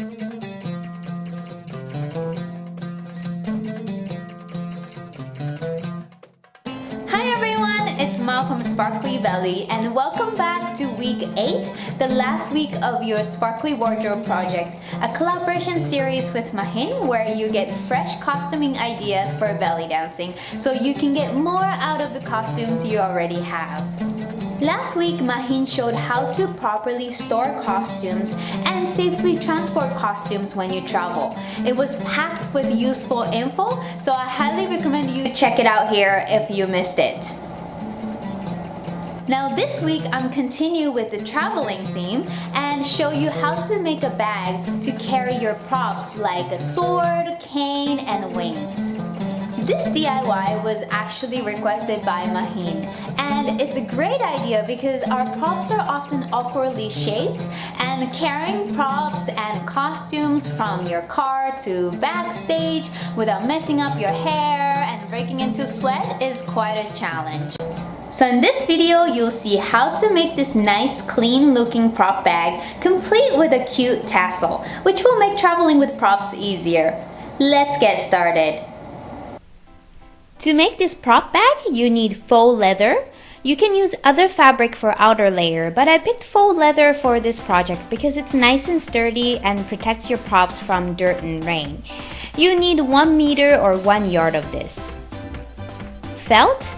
Hi everyone, it's Ma from Sparkly Belly and welcome back to week 8, the last week of your Sparkly Wardrobe project, a collaboration series with Mahin where you get fresh costuming ideas for belly dancing so you can get more out of the costumes you already have. Last week, Mahin showed how to properly store costumes and safely transport costumes when you travel. It was packed with useful info, so I highly recommend you check it out here if you missed it. Now this week, I'm continuing with the traveling theme and show you how to make a bag to carry your props like a sword, cane, and wings. This DIY was actually requested by Mahin, and it's a great idea because our props are often awkwardly shaped, and carrying props and costumes from your car to backstage without messing up your hair and breaking into sweat is quite a challenge. So in this video, you'll see how to make this nice, clean looking prop bag complete with a cute tassel, which will make traveling with props easier. Let's get started. To make this prop bag, you need faux leather. You can use other fabric for outer layer, but I picked faux leather for this project because it's nice and sturdy and protects your props from dirt and rain. You need 1 meter or 1 yard of this. Felt?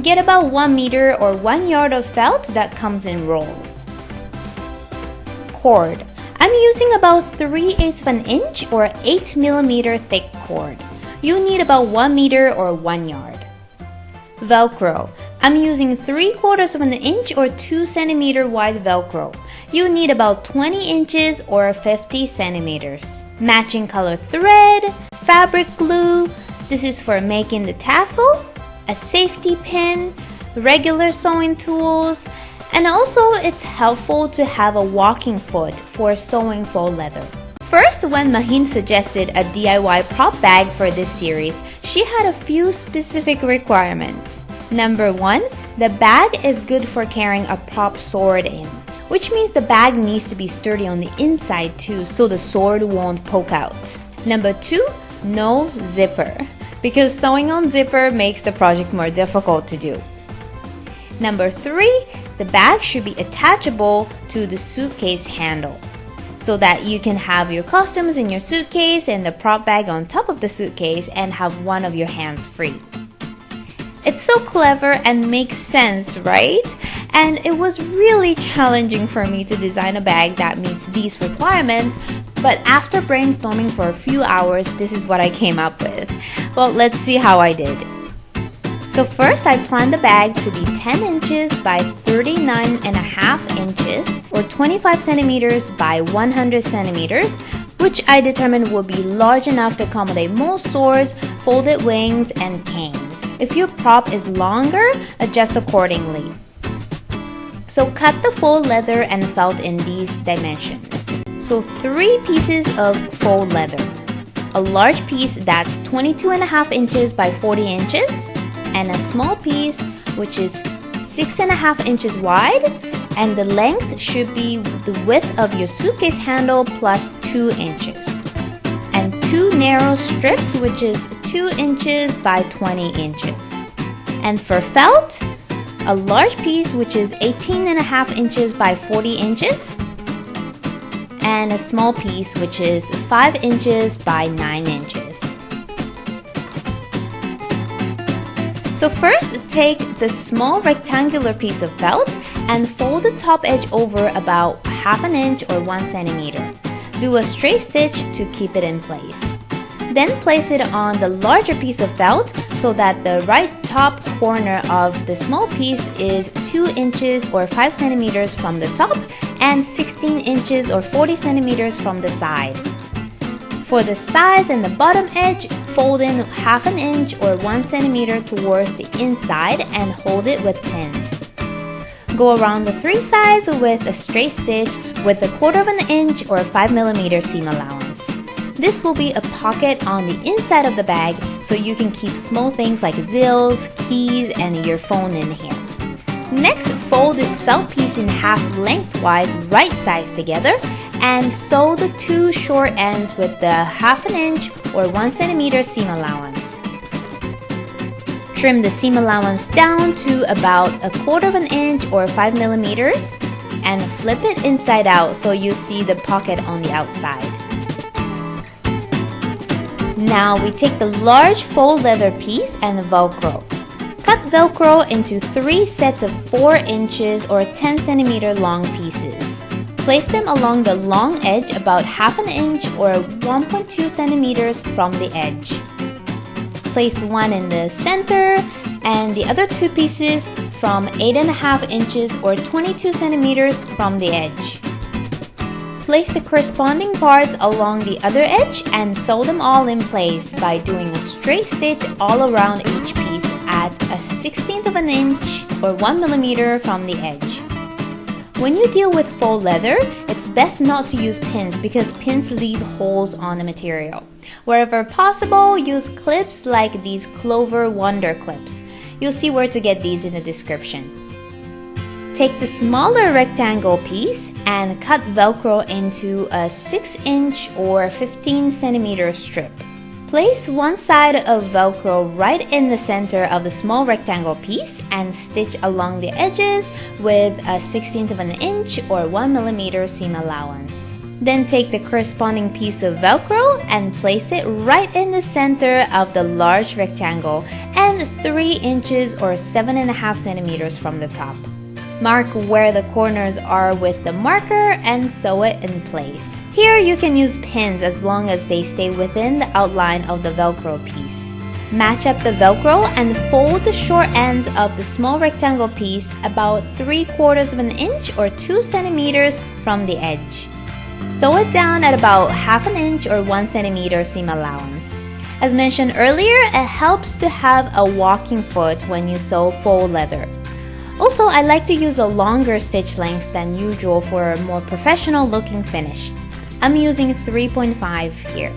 Get about 1 meter or 1 yard of felt that comes in rolls. Cord. I'm using about 3/8 of an inch or 8 millimeter thick cord. You need about 1 meter or 1 yard. Velcro. I'm using 3/4 of an inch or 2 centimeter wide Velcro. You need about 20 inches or 50 centimeters. Matching color thread, fabric glue. This is for making the tassel, a safety pin, regular sewing tools, and also it's helpful to have a walking foot for sewing faux leather. First, when Mahin suggested a DIY prop bag for this series, she had a few specific requirements. Number 1, the bag is good for carrying a prop sword in, which means the bag needs to be sturdy on the inside too so the sword won't poke out. Number 2, no zipper, because sewing on zipper makes the project more difficult to do. Number 3, the bag should be attachable to the suitcase handle, so that you can have your costumes in your suitcase and the prop bag on top of the suitcase and have one of your hands free. It's so clever and makes sense, right? And it was really challenging for me to design a bag that meets these requirements, but after brainstorming for a few hours, this is what I came up with. Well, let's see how I did. So first, I planned the bag to be 10 inches by 39.5 inches or 25 centimeters by 100 centimeters, which I determined would be large enough to accommodate most swords, folded wings, and canes. If your prop is longer, adjust accordingly. So cut the faux leather and felt in these dimensions. So 3 pieces of faux leather. A large piece that's 22.5 inches by 40 inches, and a small piece which is 6.5 inches wide, and the length should be the width of your suitcase handle plus 2 inches. And 2 narrow strips which is 2 inches by 20 inches. And for felt, a large piece which is 18.5 inches by 40 inches, and a small piece which is 5 inches by 9 inches. So first, take the small rectangular piece of felt and fold the top edge over about 1/2 inch or 1 centimeter. Do a straight stitch to keep it in place. Then place it on the larger piece of felt so that the right top corner of the small piece is 2 inches or 5 centimeters from the top and 16 inches or 40 centimeters from the side. For the sides and the bottom edge, fold in 1/2 inch or 1 centimeter towards the inside and hold it with pins. Go around the 3 sides with a straight stitch with 1/4 inch or 5 millimeter seam allowance. This will be a pocket on the inside of the bag so you can keep small things like zills, keys, and your phone in here. Next, fold this felt piece in half lengthwise right sides together and sew the two short ends with the 1/2 inch or 1 centimeter seam allowance. Trim the seam allowance down to about 1/4 inch or 5 millimeters and flip it inside out so you see the pocket on the outside. Now we take the large faux leather piece and Velcro. Cut Velcro into 3 sets of 4 inches or 10 centimeter long pieces. Place them along the long edge about 1/2 inch or 1.2 centimeters from the edge. Place one in the center and the other 2 pieces from 8.5 inches or 22 centimeters from the edge. Place the corresponding parts along the other edge and sew them all in place by doing a straight stitch all around each piece at 1/16 inch or 1 millimeter from the edge. When you deal with faux leather, it's best not to use pins because pins leave holes on the material. Wherever possible, use clips like these Clover Wonder clips. You'll see where to get these in the description. Take the smaller rectangle piece and cut Velcro into a 6 inch or 15 centimeter strip. Place one side of Velcro right in the center of the small rectangle piece and stitch along the edges with a 1/16 inch or 1 millimeter seam allowance. Then take the corresponding piece of Velcro and place it right in the center of the large rectangle and 3 inches or 7.5 centimeters from the top. Mark where the corners are with the marker and sew it in place. Here you can use pins as long as they stay within the outline of the Velcro piece. Match up the Velcro and fold the short ends of the small rectangle piece about 3/4 inch or 2 centimeters from the edge. Sew it down at about 1/2 inch or 1 centimeter seam allowance. As mentioned earlier, it helps to have a walking foot when you sew faux leather. Also, I like to use a longer stitch length than usual for a more professional looking finish. I'm using 3.5 here.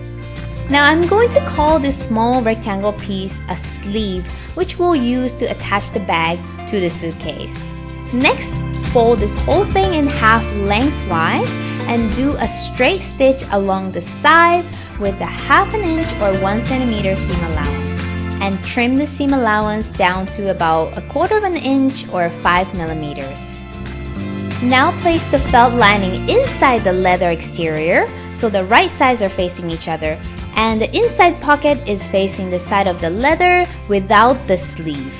Now I'm going to call this small rectangle piece a sleeve, which we'll use to attach the bag to the suitcase. Next, fold this whole thing in half lengthwise and do a straight stitch along the sides with a 1/2 inch or 1 centimeter seam allowance. And trim the seam allowance down to about 1/4 inch or 5 millimeters. Now place the felt lining inside the leather exterior so the right sides are facing each other and the inside pocket is facing the side of the leather without the sleeve.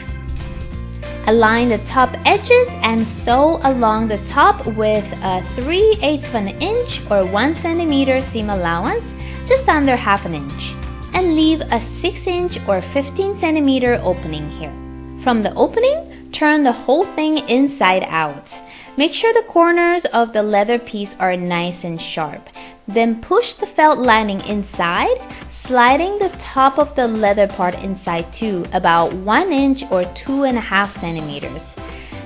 Align the top edges and sew along the top with a 3/8 inch or 1 centimeter seam allowance, just under 1/2 inch, and leave a 6 inch or 15 centimeter opening here. From the opening, turn the whole thing inside out. Make sure the corners of the leather piece are nice and sharp. Then push the felt lining inside, sliding the top of the leather part inside too, about 1 inch or 2.5 centimeters.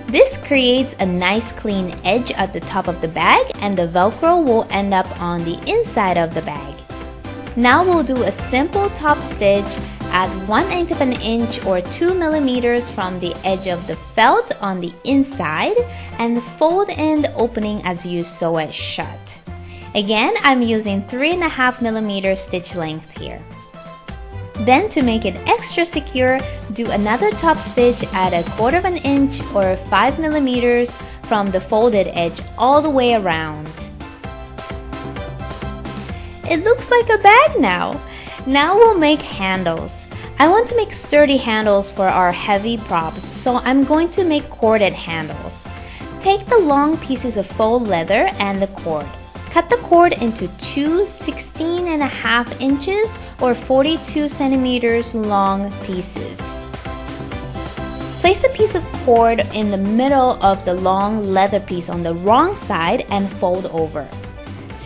This creates a nice clean edge at the top of the bag and the Velcro will end up on the inside of the bag. Now we'll do a simple top stitch at 1/8 inch or 2 millimeters from the edge of the felt on the inside and fold in the opening as you sew it shut. Again, I'm using 3.5 millimeter stitch length here. Then to make it extra secure, do another top stitch at 1/4 inch or 5 millimeters from the folded edge all the way around. It looks like a bag now. Now we'll make handles. I want to make sturdy handles for our heavy props, so I'm going to make corded handles. Take the long pieces of faux leather and the cord. Cut the cord into two 16.5 inches or 42 centimeters long pieces. Place a piece of cord in the middle of the long leather piece on the wrong side and fold over.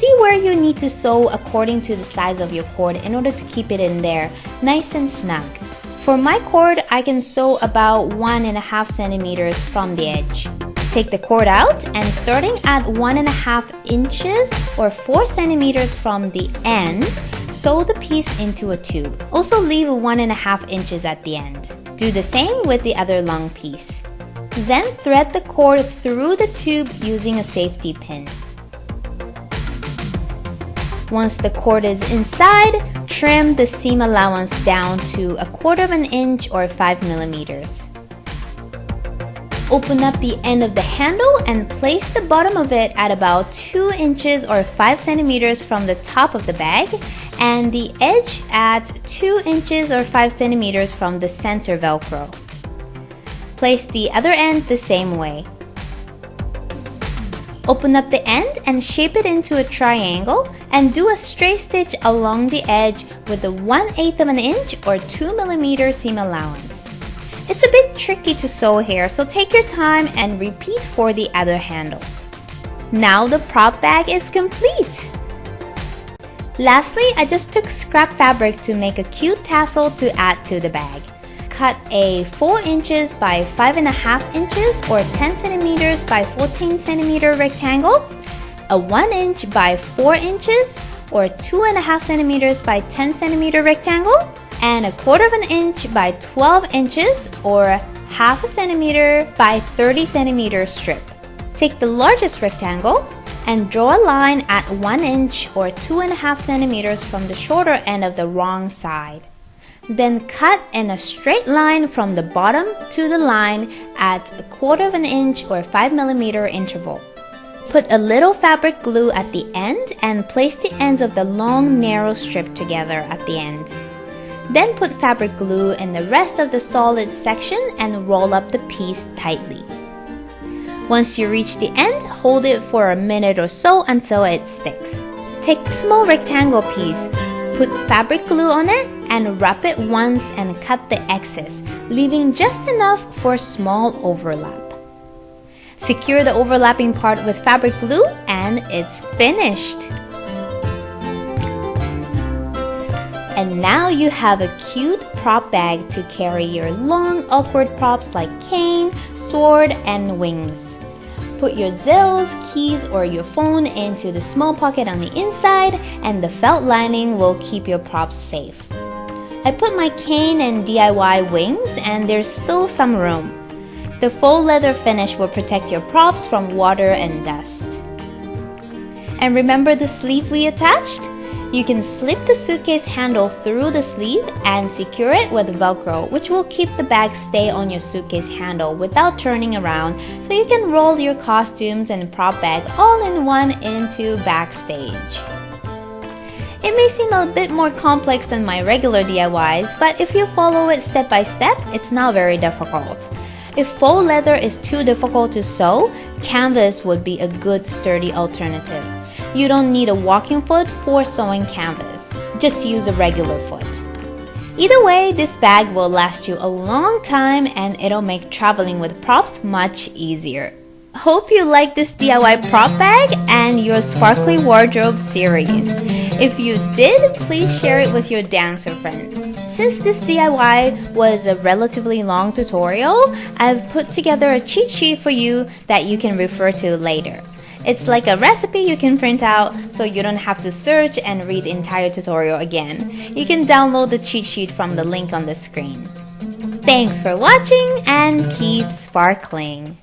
See where you need to sew according to the size of your cord in order to keep it in there, nice and snug. For my cord, I can sew about 1.5 centimeters from the edge. Take the cord out and starting at 1.5 inches or 4 centimeters from the end, sew the piece into a tube. Also leave 1.5 inches at the end. Do the same with the other long piece. Then thread the cord through the tube using a safety pin. Once the cord is inside, trim the seam allowance down to 1/4 inch or 5 millimeters. Open up the end of the handle and place the bottom of it at about 2 inches or 5 centimeters from the top of the bag, and the edge at 2 inches or 5 centimeters from the center Velcro. Place the other end the same way. Open up the end and shape it into a triangle and do a straight stitch along the edge with a 1/8 inch or 2 millimeter seam allowance. It's a bit tricky to sew here, so take your time and repeat for the other handle. Now the prop bag is complete! Lastly, I just took scrap fabric to make a cute tassel to add to the bag. Cut a 4 inches by 5.5 inches or 10 centimeters by 14 centimeter rectangle, a 1 inch by 4 inches or 2.5 centimeters by 10 centimeter rectangle, and a 1/4 inch by 12 inches or 1/2 centimeter by 30 centimeter strip. Take the largest rectangle and draw a line at 1 inch or 2.5 centimeters from the shorter end of the wrong side. Then cut in a straight line from the bottom to the line at a 1/4 inch or 5 millimeter interval. Put a little fabric glue at the end and place the ends of the long narrow strip together at the end. Then put fabric glue in the rest of the solid section and roll up the piece tightly. Once you reach the end, hold it for a minute or so until it sticks. Take the small rectangle piece, put fabric glue on it, and wrap it once and cut the excess, leaving just enough for small overlap. Secure the overlapping part with fabric glue and it's finished! And now you have a cute prop bag to carry your long, awkward props like cane, sword, and wings. Put your Zills, keys, or your phone into the small pocket on the inside, and the felt lining will keep your props safe. I put my cane and DIY wings, and there's still some room. The faux leather finish will protect your props from water and dust. And remember the sleeve we attached? You can slip the suitcase handle through the sleeve and secure it with Velcro, which will keep the bag stay on your suitcase handle without turning around, so you can roll your costumes and prop bag all in one into backstage. It may seem a bit more complex than my regular DIYs, but if you follow it step by step, it's not very difficult. If faux leather is too difficult to sew, canvas would be a good sturdy alternative. You don't need a walking foot for sewing canvas. Just use a regular foot. Either way, this bag will last you a long time and it'll make traveling with props much easier. Hope you like this DIY prop bag and your sparkly wardrobe series. If you did, please share it with your dancer friends. Since this DIY was a relatively long tutorial, I've put together a cheat sheet for you that you can refer to later. It's like a recipe you can print out so you don't have to search and read the entire tutorial again. You can download the cheat sheet from the link on the screen. Thanks for watching and keep sparkling!